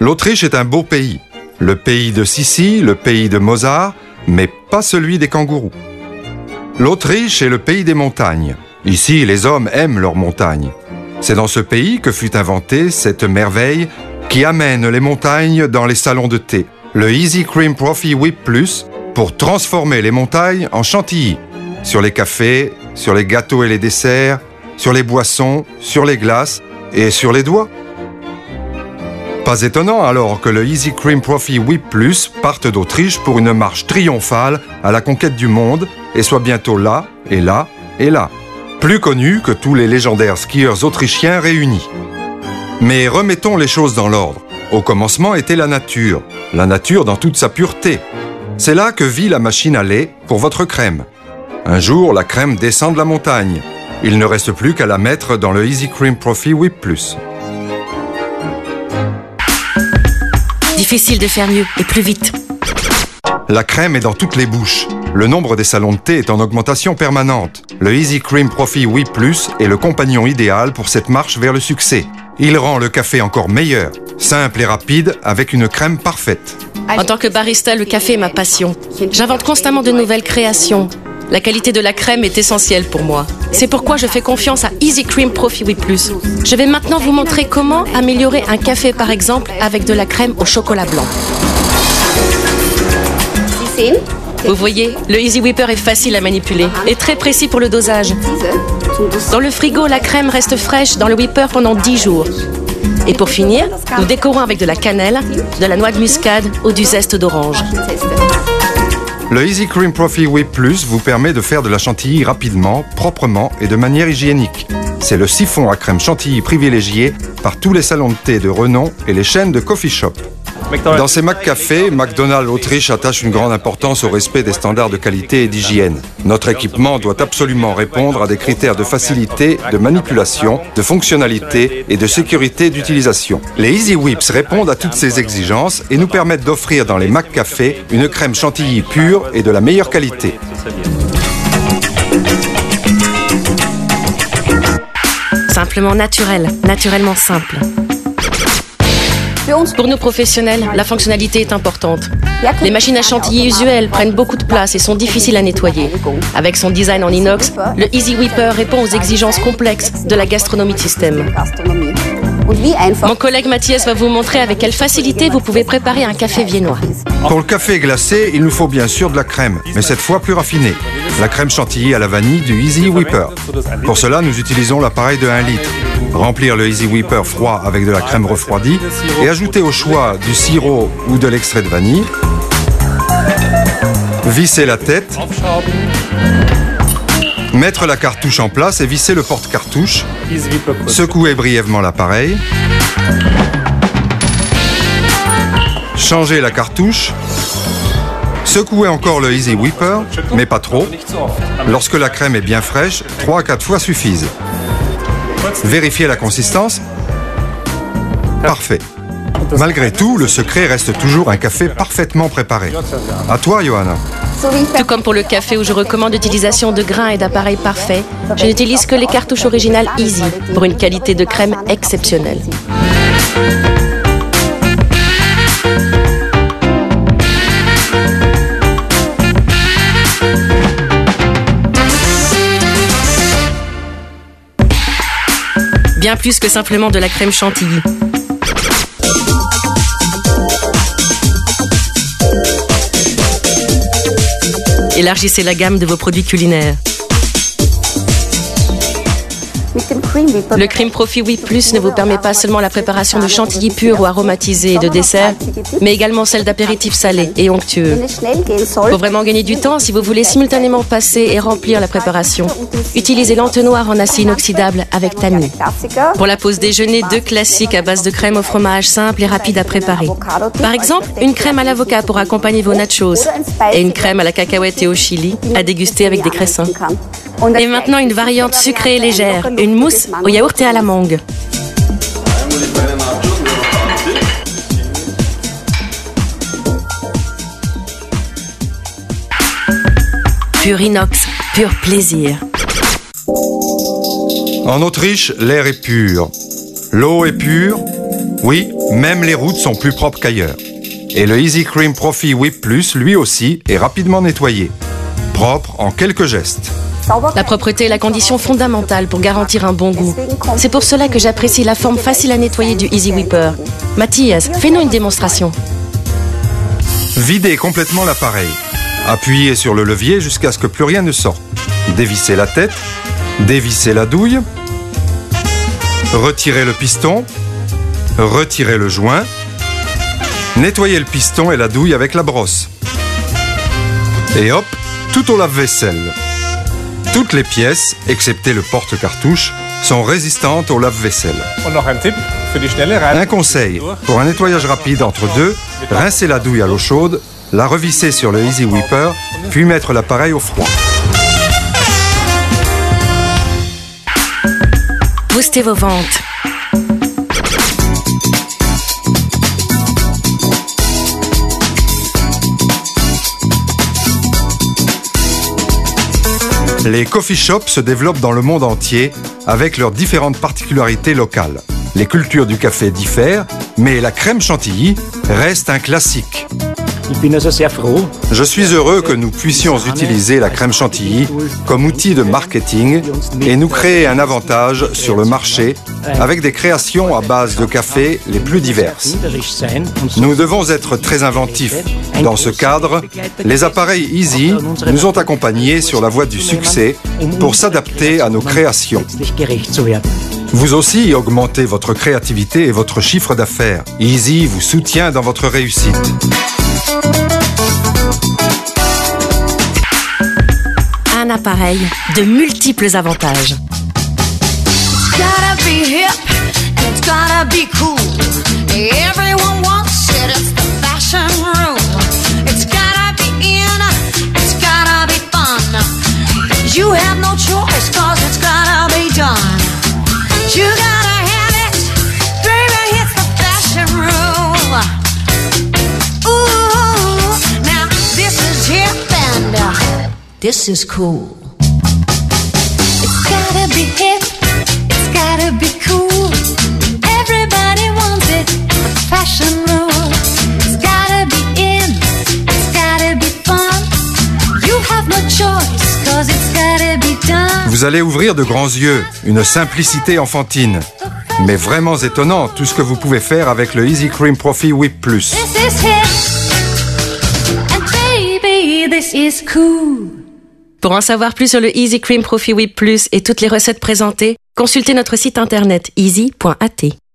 L'Autriche est un beau pays. Le pays de Sissi, le pays de Mozart, mais pas celui des kangourous. L'Autriche est le pays des montagnes. Ici, les hommes aiment leurs montagnes. C'est dans ce pays que fut inventée cette merveille qui amène les montagnes dans les salons de thé. Le Easy Cream Profi Whip Plus pour transformer les montagnes en chantilly. Sur les cafés, sur les gâteaux et les desserts, sur les boissons, sur les glaces et sur les doigts. Pas étonnant alors que le Easy Cream Profi Whip Plus parte d'Autriche pour une marche triomphale à la conquête du monde et soit bientôt là, et là, et là. Plus connu que tous les légendaires skieurs autrichiens réunis. Mais remettons les choses dans l'ordre. Au commencement était la nature dans toute sa pureté. C'est là que vit la machine à lait pour votre crème. Un jour, la crème descend de la montagne. Il ne reste plus qu'à la mettre dans le Easy Cream Profi Whip Plus. Difficile de faire mieux et plus vite. La crème est dans toutes les bouches. Le nombre des salons de thé est en augmentation permanente. Le Easy Cream Profi Whip Plus est le compagnon idéal pour cette marche vers le succès. Il rend le café encore meilleur, simple et rapide, avec une crème parfaite. En tant que barista, le café est ma passion. J'invente constamment de nouvelles créations. La qualité de la crème est essentielle pour moi. C'est pourquoi je fais confiance à Easy Cream Profi Whip Plus. Je vais maintenant vous montrer comment améliorer un café, par exemple, avec de la crème au chocolat blanc. Vous voyez, le Easy Whipper est facile à manipuler et très précis pour le dosage. Dans le frigo, la crème reste fraîche dans le whipper pendant 10 jours. Et pour finir, nous décorons avec de la cannelle, de la noix de muscade ou du zeste d'orange. Le Easy Cream Profi Whip Plus vous permet de faire de la chantilly rapidement, proprement et de manière hygiénique. C'est le siphon à crème chantilly privilégié par tous les salons de thé de renom et les chaînes de coffee shop. Dans ces McCafé, McDonald's Autriche attache une grande importance au respect des standards de qualité et d'hygiène. Notre équipement doit absolument répondre à des critères de facilité, de manipulation, de fonctionnalité et de sécurité d'utilisation. Les Easy Whips répondent à toutes ces exigences et nous permettent d'offrir dans les McCafé une crème chantilly pure et de la meilleure qualité. Simplement naturel, naturellement simple. Pour nous professionnels, la fonctionnalité est importante. Les machines à chantilly usuelles prennent beaucoup de place et sont difficiles à nettoyer. Avec son design en inox, le Easy Whipper répond aux exigences complexes de la gastronomie de système. Mon collègue Mathias va vous montrer avec quelle facilité vous pouvez préparer un café viennois. Pour le café glacé, il nous faut bien sûr de la crème, mais cette fois plus raffinée. La crème chantilly à la vanille du Easy Whipper. Pour cela, nous utilisons l'appareil de 1 litre. Remplir le Easy Whipper froid avec de la crème refroidie et ajouter au choix du sirop ou de l'extrait de vanille. Visser la tête. Mettre la cartouche en place et visser le porte-cartouche. Secouer brièvement l'appareil. Changer la cartouche. Secouer encore le Easy Whipper, mais pas trop. Lorsque la crème est bien fraîche, 3 à 4 fois suffisent. Vérifier la consistance. Parfait. Malgré tout, le secret reste toujours un café parfaitement préparé. À toi, Johanna. Tout comme pour le café où je recommande l'utilisation de grains et d'appareils parfaits, je n'utilise que les cartouches originales Easy pour une qualité de crème exceptionnelle. Bien plus que simplement de la crème chantilly. Élargissez la gamme de vos produits culinaires. Le Cream Profi Whip Plus ne vous permet pas seulement la préparation de chantilly pur ou aromatisé et de dessert, mais également celle d'apéritifs salés et onctueux. Pour vraiment gagner du temps, si vous voulez simultanément passer et remplir la préparation, utilisez l'entonnoir en acier inoxydable avec tamis. Pour la pause déjeuner, 2 classiques à base de crème au fromage simple et rapide à préparer. Par exemple, une crème à l'avocat pour accompagner vos nachos et une crème à la cacahuète et au chili à déguster avec des cressins. Et maintenant, une variante sucrée et légère, une mousse au yaourt et à la mangue. Pur inox, pur plaisir. En Autriche, l'air est pur. L'eau est pure. Oui, Même les routes sont plus propres qu'ailleurs. Et le Easy Cream Profi Whip Plus, lui aussi, est rapidement nettoyé. Propre en quelques gestes. La propreté est la condition fondamentale pour garantir un bon goût. C'est pour cela que j'apprécie la forme facile à nettoyer du Easy Whipper. Mathias, fais-nous une démonstration. Videz complètement l'appareil. Appuyez sur le levier jusqu'à ce que plus rien ne sorte. Dévissez la tête, dévissez la douille, retirez le piston, retirez le joint, nettoyez le piston et la douille avec la brosse. Et hop, tout au lave-vaisselle. Toutes les pièces, excepté le porte-cartouche, sont résistantes au lave-vaisselle. Un conseil, pour un nettoyage rapide entre deux, rincez la douille à l'eau chaude, la revisser sur le Easy Whipper, puis mettre l'appareil au froid. Boostez vos ventes. Les coffee shops se développent dans le monde entier avec leurs différentes particularités locales. Les cultures du café diffèrent, mais la crème chantilly reste un classique. Je suis heureux que nous puissions utiliser la crème chantilly comme outil de marketing et nous créer un avantage sur le marché avec des créations à base de café les plus diverses. Nous devons être très inventifs. Dans ce cadre, les appareils Easy nous ont accompagnés sur la voie du succès pour s'adapter à nos créations. Vous aussi augmentez votre créativité et votre chiffre d'affaires. Easy vous soutient dans votre réussite. Un appareil de multiples avantages. This is cool. It's gotta be hip, it's gotta be cool. Everybody wants it, the fashion rule. It's gotta be in, it's gotta be fun. You have no choice, cause it's gotta be done. Vous allez ouvrir de grands yeux, une simplicité enfantine. Mais vraiment étonnant tout ce que vous pouvez faire avec le Easy Cream Profi Whip Plus. This is hip, and baby, this is cool. Pour en savoir plus sur le Easy Cream Profi Whip Plus et toutes les recettes présentées, consultez notre site internet easy.at.